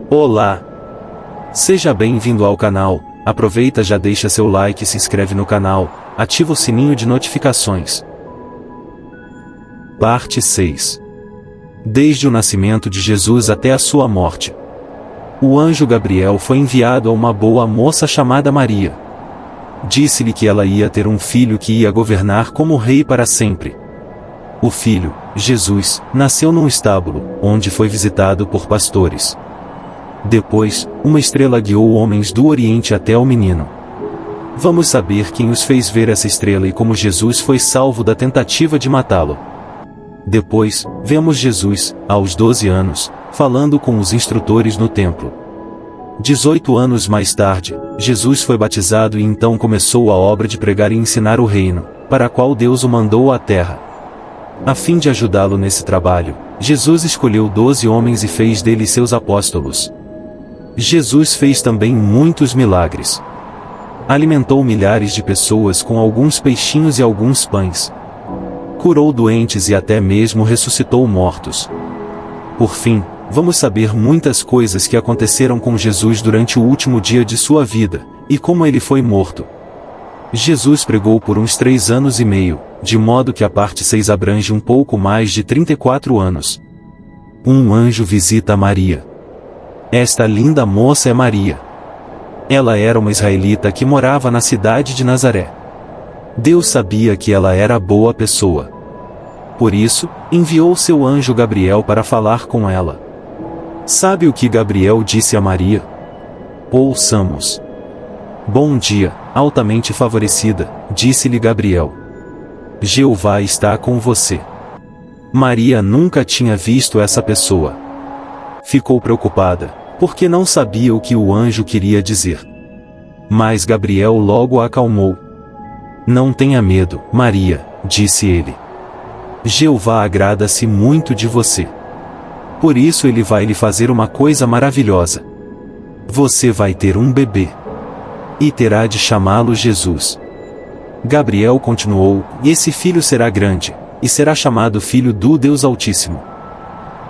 Olá! Seja bem-vindo ao canal. Aproveita, já deixa seu like, se inscreve no canal, ativa o sininho de notificações. Parte 6. Desde o nascimento de Jesus até a sua morte. O anjo Gabriel foi enviado a uma boa moça chamada Maria. Disse-lhe que ela ia ter um filho que ia governar como rei para sempre. O filho, Jesus, nasceu num estábulo, onde foi visitado por pastores. Depois, uma estrela guiou homens do Oriente até o menino. Vamos saber quem os fez ver essa estrela e como Jesus foi salvo da tentativa de matá-lo. Depois, vemos Jesus, aos 12 anos, falando com os instrutores no templo. 18 anos mais tarde, Jesus foi batizado e então começou a obra de pregar e ensinar o reino, para a qual Deus o mandou à terra. A fim de ajudá-lo nesse trabalho, Jesus escolheu 12 homens e fez deles seus apóstolos. Jesus fez também muitos milagres. Alimentou milhares de pessoas com alguns peixinhos e alguns pães. Curou doentes e até mesmo ressuscitou mortos. Por fim, vamos saber muitas coisas que aconteceram com Jesus durante o último dia de sua vida, e como ele foi morto. Jesus pregou por uns 3 anos e meio, de modo que a parte 6 abrange um pouco mais de 34 anos. Um anjo visita Maria. Esta linda moça é Maria. Ela era uma israelita que morava na cidade de Nazaré. Deus sabia que ela era boa pessoa. Por isso, enviou seu anjo Gabriel para falar com ela. Sabe o que Gabriel disse a Maria? Ouçamos. Bom dia, altamente favorecida, disse-lhe Gabriel. Jeová está com você. Maria nunca tinha visto essa pessoa. Ficou preocupada, porque não sabia o que o anjo queria dizer. Mas Gabriel logo a acalmou. Não tenha medo, Maria, disse ele. Jeová agrada-se muito de você. Por isso ele vai lhe fazer uma coisa maravilhosa. Você vai ter um bebê. E terá de chamá-lo Jesus. Gabriel continuou, e esse filho será grande, e será chamado Filho do Deus Altíssimo.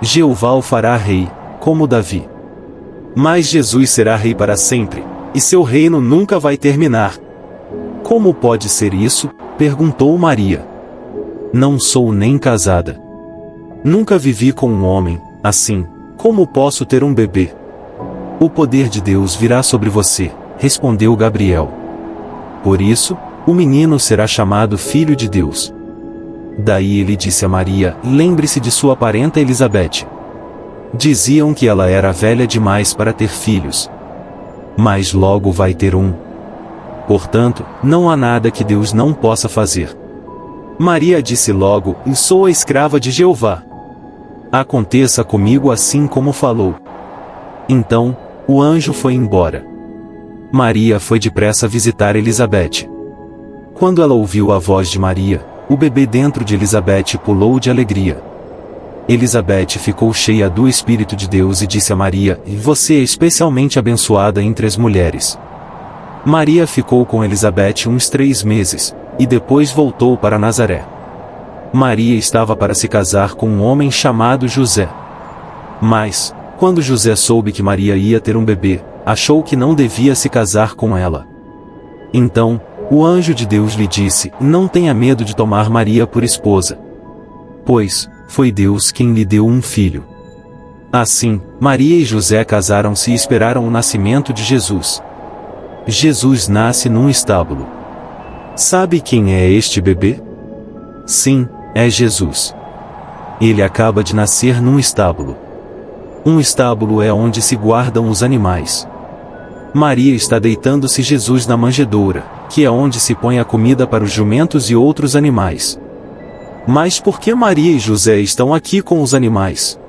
Jeová o fará rei, como Davi. Mas Jesus será rei para sempre, e seu reino nunca vai terminar. Como pode ser isso? Perguntou Maria. Não sou nem casada. Nunca vivi com um homem, assim, como posso ter um bebê? O poder de Deus virá sobre você, respondeu Gabriel. Por isso, o menino será chamado Filho de Deus. Daí ele disse a Maria, lembre-se de sua parenta Elizabete. Diziam que ela era velha demais para ter filhos. Mas logo vai ter um. Portanto, não há nada que Deus não possa fazer. Maria disse logo, sou a escrava de Jeová. Aconteça comigo assim como falou. Então, o anjo foi embora. Maria foi depressa visitar Elizabete. Quando ela ouviu a voz de Maria, o bebê dentro de Elizabete pulou de alegria. Elizabete ficou cheia do Espírito de Deus e disse a Maria, você é especialmente abençoada entre as mulheres. Maria ficou com Elizabete uns 3 meses, e depois voltou para Nazaré. Maria estava para se casar com um homem chamado José. Mas, quando José soube que Maria ia ter um bebê, achou que não devia se casar com ela. Então, o anjo de Deus lhe disse, não tenha medo de tomar Maria por esposa. Pois, foi Deus quem lhe deu um filho. Assim, Maria e José casaram-se e esperaram o nascimento de Jesus. Jesus nasce num estábulo. Sabe quem é este bebê? Sim, é Jesus. Ele acaba de nascer num estábulo. Um estábulo é onde se guardam os animais. Maria está deitando-se Jesus na manjedoura, que é onde se põe a comida para os jumentos e outros animais. Mas por que Maria e José estão aqui com os animais?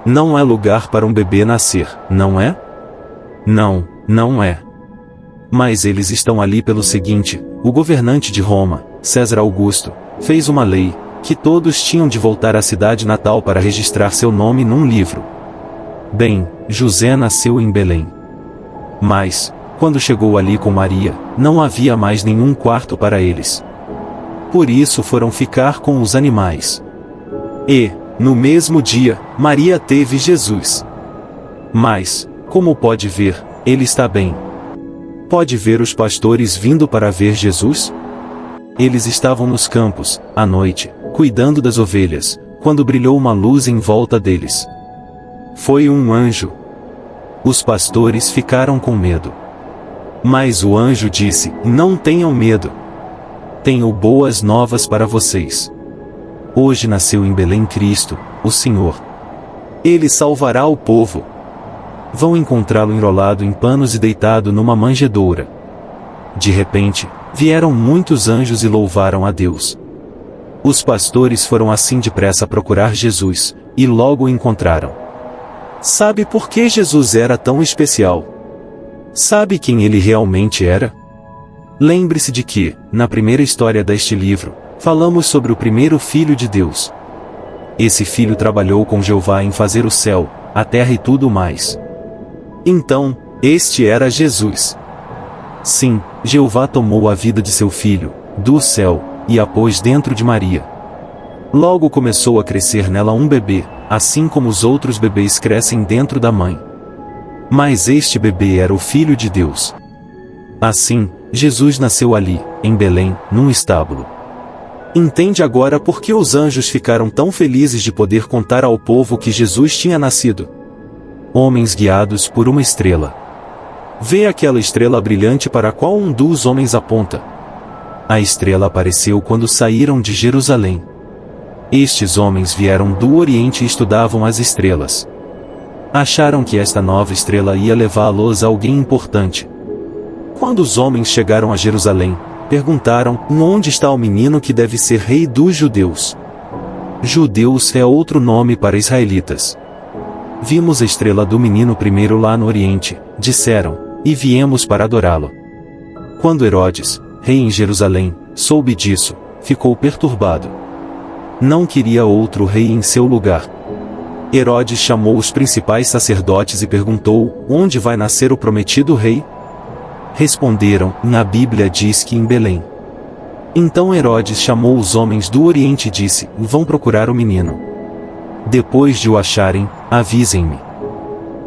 Não é lugar para um bebê nascer, não é? Não, não é. Mas eles estão ali pelo seguinte, o governante de Roma, César Augusto, fez uma lei, que todos tinham de voltar à cidade natal para registrar seu nome num livro. Bem, José nasceu em Belém. Mas, quando chegou ali com Maria, não havia mais nenhum quarto para eles. Por isso foram ficar com os animais. E, no mesmo dia, Maria teve Jesus. Mas, como pode ver, ele está bem. Pode ver os pastores vindo para ver Jesus? Eles estavam nos campos, à noite, cuidando das ovelhas, quando brilhou uma luz em volta deles. Foi um anjo. Os pastores ficaram com medo. Mas o anjo disse: não tenham medo. Tenho boas novas para vocês. Hoje nasceu em Belém Cristo, o Senhor. Ele salvará o povo. Vão encontrá-lo enrolado em panos e deitado numa manjedoura. De repente, vieram muitos anjos e louvaram a Deus. Os pastores foram assim depressa procurar Jesus, e logo o encontraram. Sabe por que Jesus era tão especial? Sabe quem ele realmente era? Lembre-se de que, na primeira história deste livro, falamos sobre o primeiro Filho de Deus. Esse filho trabalhou com Jeová em fazer o céu, a terra e tudo mais. Então, este era Jesus. Sim, Jeová tomou a vida de seu filho, do céu, e a pôs dentro de Maria. Logo começou a crescer nela um bebê, assim como os outros bebês crescem dentro da mãe. Mas este bebê era o Filho de Deus. Assim, Jesus nasceu ali, em Belém, num estábulo. Entende agora por que os anjos ficaram tão felizes de poder contar ao povo que Jesus tinha nascido? Homens guiados por uma estrela. Vê aquela estrela brilhante para qual um dos homens aponta. A estrela apareceu quando saíram de Jerusalém. Estes homens vieram do Oriente e estudavam as estrelas. Acharam que esta nova estrela ia levá-los a alguém importante. Quando os homens chegaram a Jerusalém, perguntaram: onde está o menino que deve ser rei dos judeus? Judeus é outro nome para israelitas. Vimos a estrela do menino primeiro lá no Oriente, disseram, e viemos para adorá-lo. Quando Herodes, rei em Jerusalém, soube disso, ficou perturbado. Não queria outro rei em seu lugar. Herodes chamou os principais sacerdotes e perguntou: onde vai nascer o prometido rei? Responderam: na Bíblia diz que em Belém. Então Herodes chamou os homens do Oriente e disse: vão procurar o menino. Depois de o acharem, avisem-me.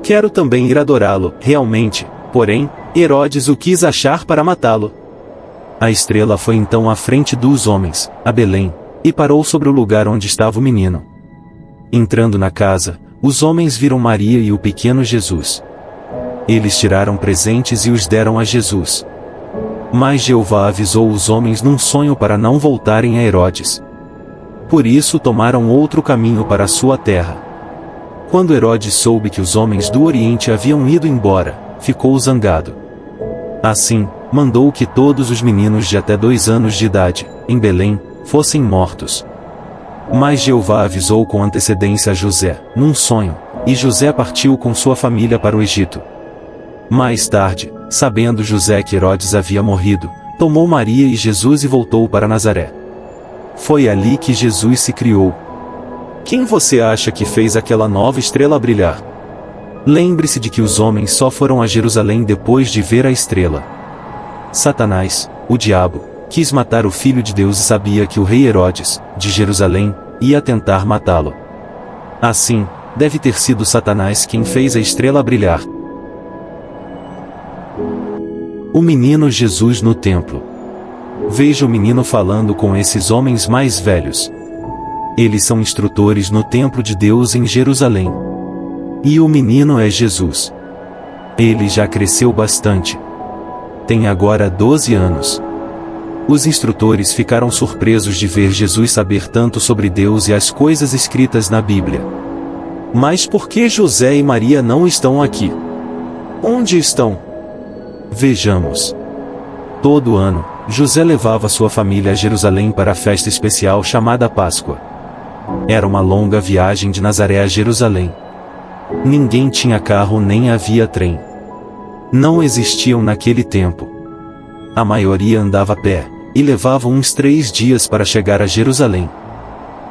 Quero também ir adorá-lo, realmente, porém, Herodes o quis achar para matá-lo. A estrela foi então à frente dos homens, a Belém, e parou sobre o lugar onde estava o menino. Entrando na casa, os homens viram Maria e o pequeno Jesus. Eles tiraram presentes e os deram a Jesus. Mas Jeová avisou os homens num sonho para não voltarem a Herodes. Por isso tomaram outro caminho para a sua terra. Quando Herodes soube que os homens do Oriente haviam ido embora, ficou zangado. Assim, mandou que todos os meninos de até 2 anos de idade, em Belém, fossem mortos. Mas Jeová avisou com antecedência a José, num sonho, e José partiu com sua família para o Egito. Mais tarde, sabendo José que Herodes havia morrido, tomou Maria e Jesus e voltou para Nazaré. Foi ali que Jesus se criou. Quem você acha que fez aquela nova estrela brilhar? Lembre-se de que os homens só foram a Jerusalém depois de ver a estrela. Satanás, o diabo, quis matar o Filho de Deus e sabia que o rei Herodes, de Jerusalém, ia tentar matá-lo. Assim, deve ter sido Satanás quem fez a estrela brilhar. O menino Jesus no templo. Veja o menino falando com esses homens mais velhos. Eles são instrutores no templo de Deus em Jerusalém. E o menino é Jesus. Ele já cresceu bastante. Tem agora 12 anos. Os instrutores ficaram surpresos de ver Jesus saber tanto sobre Deus e as coisas escritas na Bíblia. Mas por que José e Maria não estão aqui? Onde estão? Vejamos. Todo ano, José levava sua família a Jerusalém para a festa especial chamada Páscoa. Era uma longa viagem de Nazaré a Jerusalém. Ninguém tinha carro nem havia trem. Não existiam naquele tempo. A maioria andava a pé, e levava uns 3 dias para chegar a Jerusalém.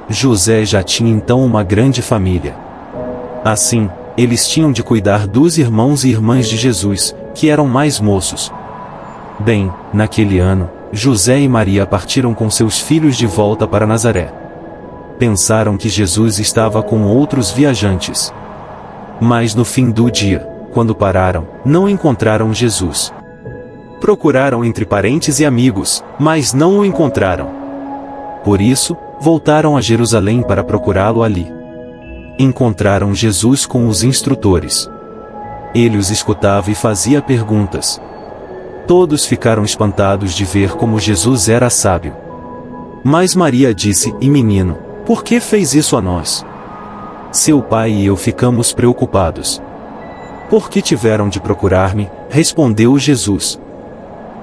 José já tinha então uma grande família. Assim, eles tinham de cuidar dos irmãos e irmãs de Jesus, que eram mais moços. Bem, naquele ano, José e Maria partiram com seus filhos de volta para Nazaré. Pensaram que Jesus estava com outros viajantes. Mas no fim do dia, quando pararam, não encontraram Jesus. Procuraram entre parentes e amigos, mas não o encontraram. Por isso, voltaram a Jerusalém para procurá-lo ali. Encontraram Jesus com os instrutores. Ele os escutava e fazia perguntas. Todos ficaram espantados de ver como Jesus era sábio. Mas Maria disse: "E menino, por que fez isso a nós? Seu pai e eu ficamos preocupados." "Por que tiveram de procurar-me?" respondeu Jesus.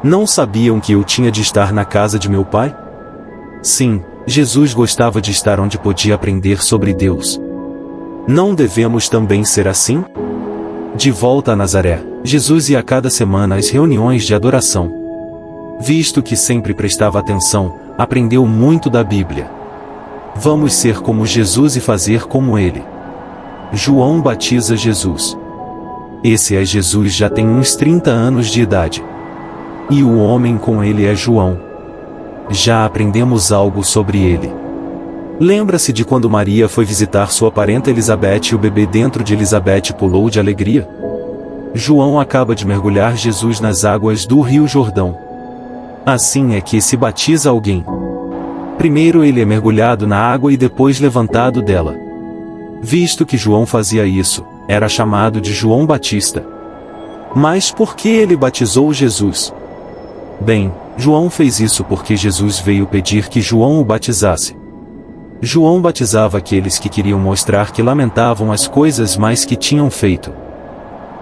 "Não sabiam que eu tinha de estar na casa de meu pai?" Sim, Jesus gostava de estar onde podia aprender sobre Deus. Não devemos também ser assim? De volta a Nazaré, Jesus ia a cada semana às reuniões de adoração. Visto que sempre prestava atenção, aprendeu muito da Bíblia. Vamos ser como Jesus e fazer como ele. João batiza Jesus. Esse é Jesus, já tem uns 30 anos de idade. E o homem com ele é João. Já aprendemos algo sobre ele. Lembra-se de quando Maria foi visitar sua parenta Elizabeth e o bebê dentro de Elizabeth pulou de alegria? João acaba de mergulhar Jesus nas águas do Rio Jordão. Assim é que se batiza alguém. Primeiro ele é mergulhado na água e depois levantado dela. Visto que João fazia isso, era chamado de João Batista. Mas por que ele batizou Jesus? Bem, João fez isso porque Jesus veio pedir que João o batizasse. João batizava aqueles que queriam mostrar que lamentavam as coisas mais que tinham feito.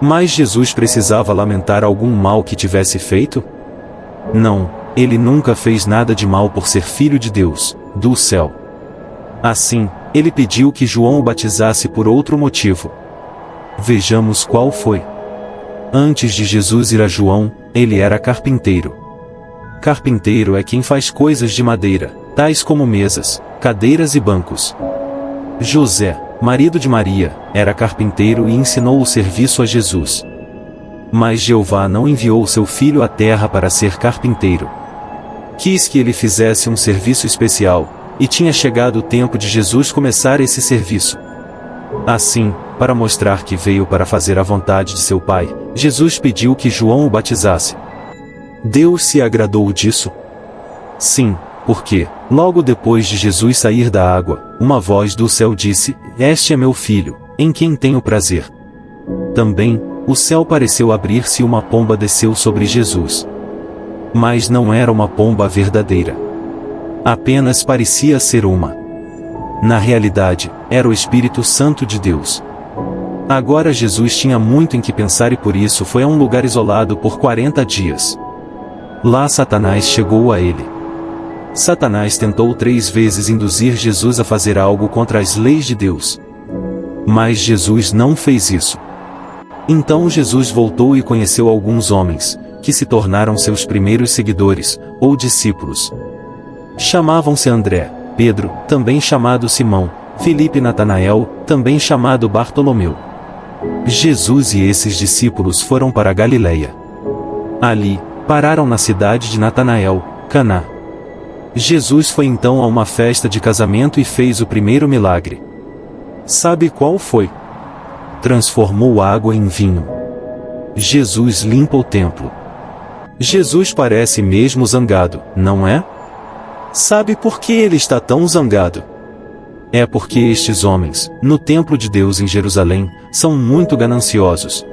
Mas Jesus precisava lamentar algum mal que tivesse feito? Não, ele nunca fez nada de mal por ser filho de Deus, do céu. Assim, ele pediu que João o batizasse por outro motivo. Vejamos qual foi. Antes de Jesus ir a João, ele era carpinteiro. Carpinteiro é quem faz coisas de madeira, tais como mesas, cadeiras e bancos. José, marido de Maria, era carpinteiro e ensinou o serviço a Jesus. Mas Jeová não enviou seu filho à terra para ser carpinteiro. Quis que ele fizesse um serviço especial, e tinha chegado o tempo de Jesus começar esse serviço. Assim, para mostrar que veio para fazer a vontade de seu Pai, Jesus pediu que João o batizasse. Deus se agradou disso? Sim, porque, logo depois de Jesus sair da água, uma voz do céu disse: "Este é meu filho, em quem tenho prazer." Também, o céu pareceu abrir-se e uma pomba desceu sobre Jesus. Mas não era uma pomba verdadeira. Apenas parecia ser uma. Na realidade, era o Espírito Santo de Deus. Agora Jesus tinha muito em que pensar e por isso foi a um lugar isolado por 40 dias. Lá Satanás chegou a ele. Satanás tentou 3 vezes induzir Jesus a fazer algo contra as leis de Deus. Mas Jesus não fez isso. Então Jesus voltou e conheceu alguns homens, que se tornaram seus primeiros seguidores, ou discípulos. Chamavam-se André, Pedro, também chamado Simão, Filipe e Natanael, também chamado Bartolomeu. Jesus e esses discípulos foram para a Galileia. Ali, pararam na cidade de Natanael, Caná. Jesus foi então a uma festa de casamento e fez o primeiro milagre. Sabe qual foi? Transformou água em vinho. Jesus limpa o templo. Jesus parece mesmo zangado, não é? Sabe por que ele está tão zangado? É porque estes homens, no templo de Deus em Jerusalém, são muito gananciosos.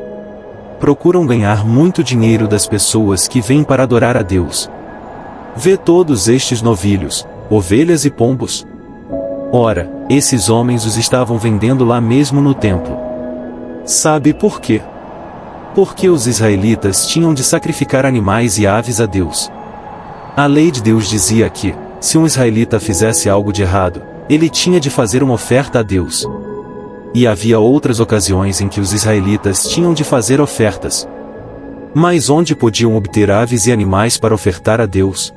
Procuram ganhar muito dinheiro das pessoas que vêm para adorar a Deus. Vê todos estes novilhos, ovelhas e pombos? Ora, esses homens os estavam vendendo lá mesmo no templo. Sabe por quê? Porque os israelitas tinham de sacrificar animais e aves a Deus. A lei de Deus dizia que, se um israelita fizesse algo de errado, ele tinha de fazer uma oferta a Deus. E havia outras ocasiões em que os israelitas tinham de fazer ofertas. Mas onde podiam obter aves e animais para ofertar a Deus?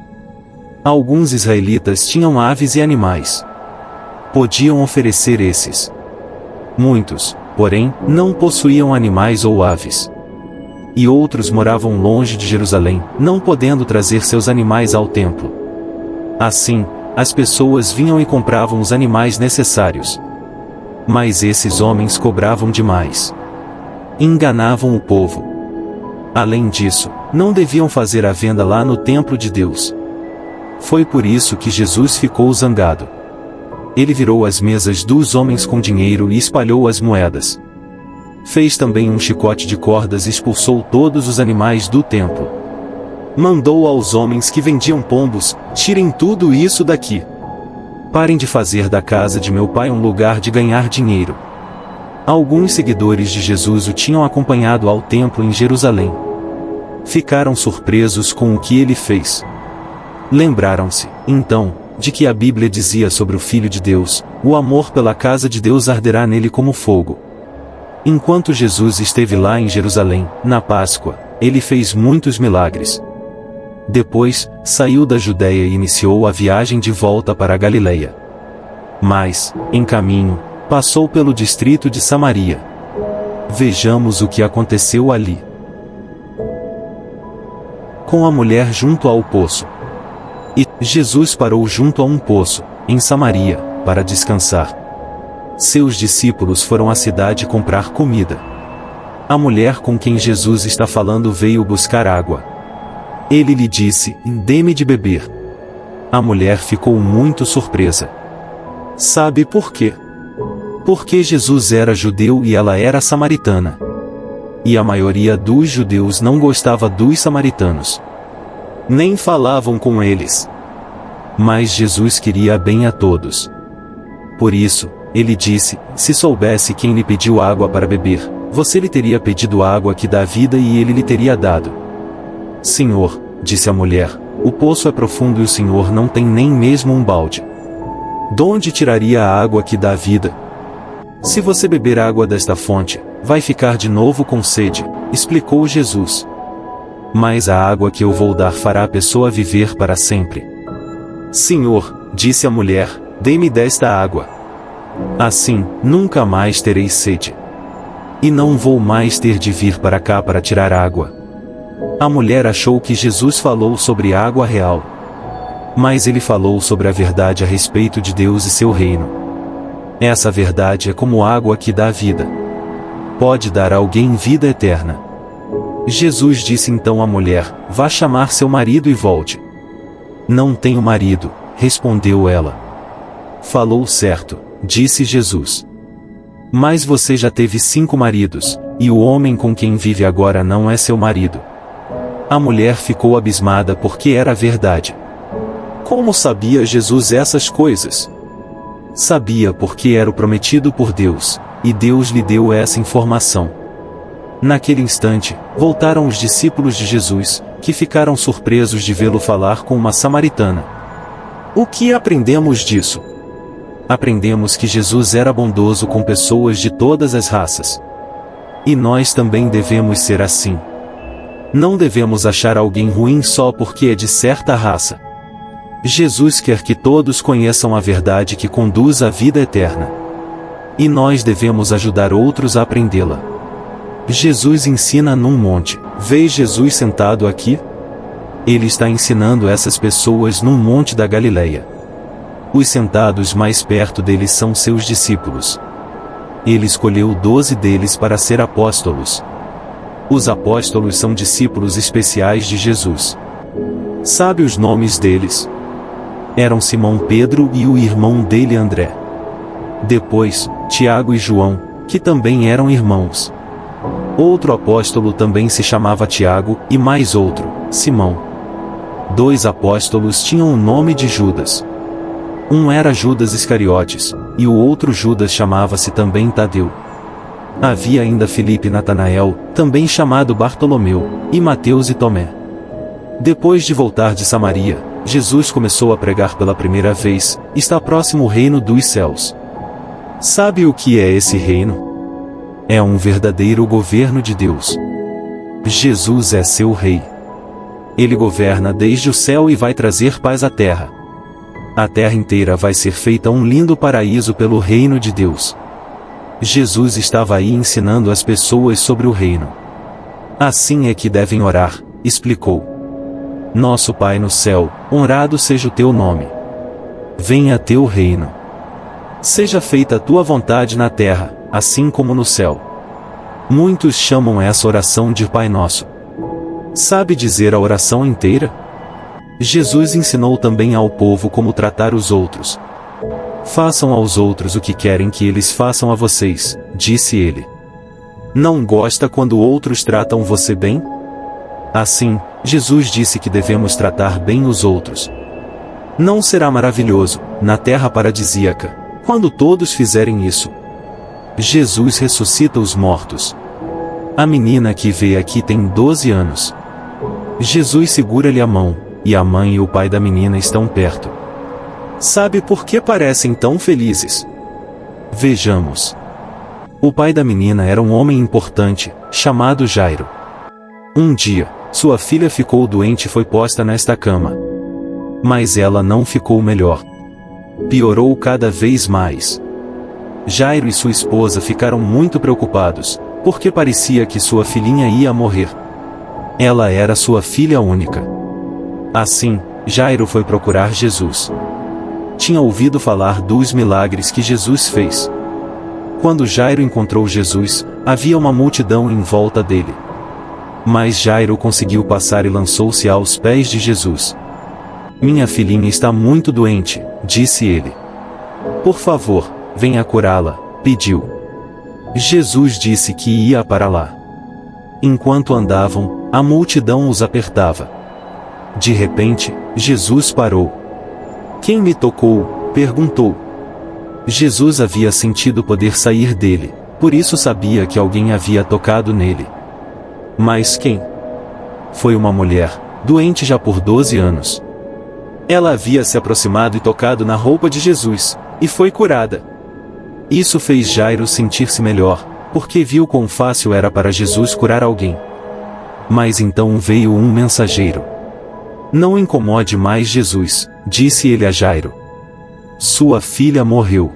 Alguns israelitas tinham aves e animais. Podiam oferecer esses. Muitos, porém, não possuíam animais ou aves. E outros moravam longe de Jerusalém, não podendo trazer seus animais ao templo. Assim, as pessoas vinham e compravam os animais necessários. Mas esses homens cobravam demais. Enganavam o povo. Além disso, não deviam fazer a venda lá no templo de Deus. Foi por isso que Jesus ficou zangado. Ele virou as mesas dos homens com dinheiro e espalhou as moedas. Fez também um chicote de cordas e expulsou todos os animais do templo. Mandou aos homens que vendiam pombos: tirem tudo isso daqui. Parem de fazer da casa de meu pai um lugar de ganhar dinheiro. Alguns seguidores de Jesus o tinham acompanhado ao templo em Jerusalém. Ficaram surpresos com o que ele fez. Lembraram-se, então, de que a Bíblia dizia sobre o Filho de Deus: o amor pela casa de Deus arderá nele como fogo. Enquanto Jesus esteve lá em Jerusalém, na Páscoa, ele fez muitos milagres. Depois, saiu da Judéia e iniciou a viagem de volta para a Galileia. Mas, em caminho, passou pelo distrito de Samaria. Vejamos o que aconteceu ali. Com a mulher junto ao poço. E Jesus parou junto a um poço, em Samaria, para descansar. Seus discípulos foram à cidade comprar comida. A mulher com quem Jesus está falando veio buscar água. Ele lhe disse: dê-me de beber. A mulher ficou muito surpresa. Sabe por quê? Porque Jesus era judeu e ela era samaritana. E a maioria dos judeus não gostava dos samaritanos. Nem falavam com eles. Mas Jesus queria bem a todos. Por isso, ele disse: se soubesse quem lhe pediu água para beber, você lhe teria pedido água que dá vida e ele lhe teria dado. Senhor, disse a mulher, o poço é profundo e o Senhor não tem nem mesmo um balde. Donde tiraria a água que dá vida? Se você beber água desta fonte, vai ficar de novo com sede, explicou Jesus. Mas a água que eu vou dar fará a pessoa viver para sempre. Senhor, disse a mulher, dê-me desta água. Assim, nunca mais terei sede. E não vou mais ter de vir para cá para tirar água. A mulher achou que Jesus falou sobre água real. Mas ele falou sobre a verdade a respeito de Deus e seu reino. Essa verdade é como água que dá vida. Pode dar a alguém vida eterna. Jesus disse então à mulher: vá chamar seu marido e volte. Não tenho marido, respondeu ela. Falou certo, disse Jesus. Mas você já teve 5 maridos, e o homem com quem vive agora não é seu marido. A mulher ficou abismada porque era verdade. Como sabia Jesus essas coisas? Sabia porque era o prometido por Deus, e Deus lhe deu essa informação. Naquele instante, voltaram os discípulos de Jesus, que ficaram surpresos de vê-lo falar com uma samaritana. O que aprendemos disso? Aprendemos que Jesus era bondoso com pessoas de todas as raças. E nós também devemos ser assim. Não devemos achar alguém ruim só porque é de certa raça. Jesus quer que todos conheçam a verdade que conduz à vida eterna. E nós devemos ajudar outros a aprendê-la. Jesus ensina num monte. Vê Jesus sentado aqui? Ele está ensinando essas pessoas num monte da Galileia. Os sentados mais perto dele são seus discípulos. Ele escolheu 12 deles para ser apóstolos. Os apóstolos são discípulos especiais de Jesus. Sabe os nomes deles? Eram Simão Pedro e o irmão dele André. Depois, Tiago e João, que também eram irmãos. Outro apóstolo também se chamava Tiago, e mais outro, Simão. 2 apóstolos tinham o nome de Judas. Um era Judas Iscariotes, e o outro Judas chamava-se também Tadeu. Havia ainda Filipe e Natanael, também chamado Bartolomeu, e Mateus e Tomé. Depois de voltar de Samaria, Jesus começou a pregar pela primeira vez: está próximo o reino dos céus. Sabe o que é esse reino? É um verdadeiro governo de Deus. Jesus é seu rei. Ele governa desde o céu e vai trazer paz à terra. A terra inteira vai ser feita um lindo paraíso pelo reino de Deus. Jesus estava aí ensinando as pessoas sobre o reino. Assim é que devem orar, explicou. Nosso Pai no céu, honrado seja o teu nome. Venha teu reino. Seja feita a tua vontade na terra, assim como no céu. Muitos chamam essa oração de Pai Nosso. Sabe dizer a oração inteira? Jesus ensinou também ao povo como tratar os outros. Façam aos outros o que querem que eles façam a vocês, disse ele. Não gosta quando outros tratam você bem? Assim, Jesus disse que devemos tratar bem os outros. Não será maravilhoso, na terra paradisíaca, quando todos fizerem isso? Jesus ressuscita os mortos. A menina que veio aqui tem 12 anos. Jesus segura-lhe a mão, e a mãe e o pai da menina estão perto. Sabe por que parecem tão felizes? Vejamos. O pai da menina era um homem importante, chamado Jairo. Um dia, sua filha ficou doente e foi posta nesta cama. Mas ela não ficou melhor. Piorou cada vez mais. Jairo e sua esposa ficaram muito preocupados, porque parecia que sua filhinha ia morrer. Ela era sua filha única. Assim, Jairo foi procurar Jesus. Tinha ouvido falar dos milagres que Jesus fez. Quando Jairo encontrou Jesus, havia uma multidão em volta dele. Mas Jairo conseguiu passar e lançou-se aos pés de Jesus. Minha filhinha está muito doente, disse ele. Por favor, venha curá-la, pediu. Jesus disse que ia para lá. Enquanto andavam, a multidão os apertava. De repente, Jesus parou. Quem me tocou? Perguntou. Jesus havia sentido o poder sair dele, por isso sabia que alguém havia tocado nele. Mas quem? Foi uma mulher, doente já por 12 anos. Ela havia se aproximado e tocado na roupa de Jesus, e foi curada. Isso fez Jairo sentir-se melhor, porque viu quão fácil era para Jesus curar alguém. Mas então veio um mensageiro. Não incomode mais Jesus, disse ele a Jairo. Sua filha morreu.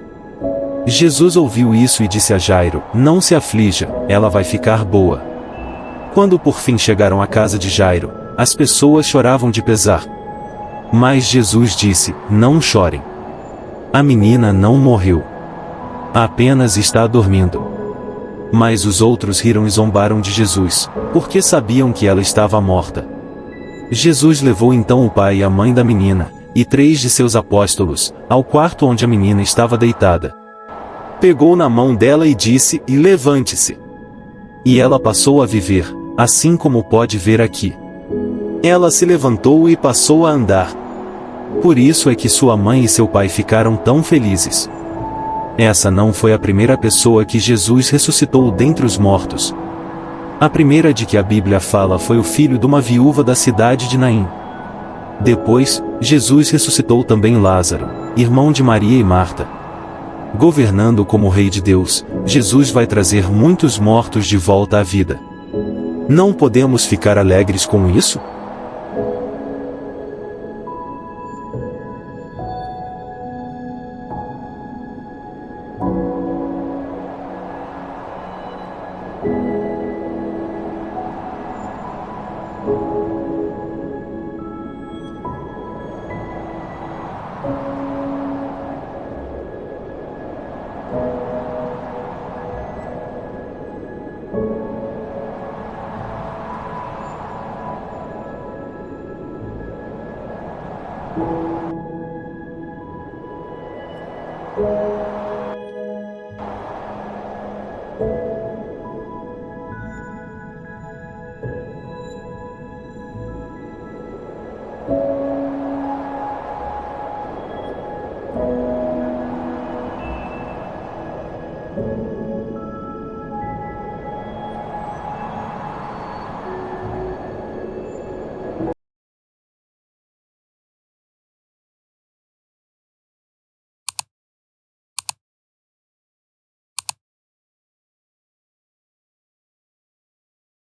Jesus ouviu isso e disse a Jairo, não se aflija, ela vai ficar boa. Quando por fim chegaram à casa de Jairo, as pessoas choravam de pesar. Mas Jesus disse, não chorem. A menina não morreu. Apenas está dormindo. Mas os outros riram e zombaram de Jesus, porque sabiam que ela estava morta. Jesus levou então o pai e a mãe da menina, e 3 de seus apóstolos, ao quarto onde a menina estava deitada. Pegou na mão dela e disse, e levante-se. E ela passou a viver, assim como pode ver aqui. Ela se levantou e passou a andar. Por isso é que sua mãe e seu pai ficaram tão felizes. Essa não foi a primeira pessoa que Jesus ressuscitou dentre os mortos. A primeira de que a Bíblia fala foi o filho de uma viúva da cidade de Naim. Depois, Jesus ressuscitou também Lázaro, irmão de Maria e Marta. Governando como Rei de Deus, Jesus vai trazer muitos mortos de volta à vida. Não podemos ficar alegres com isso?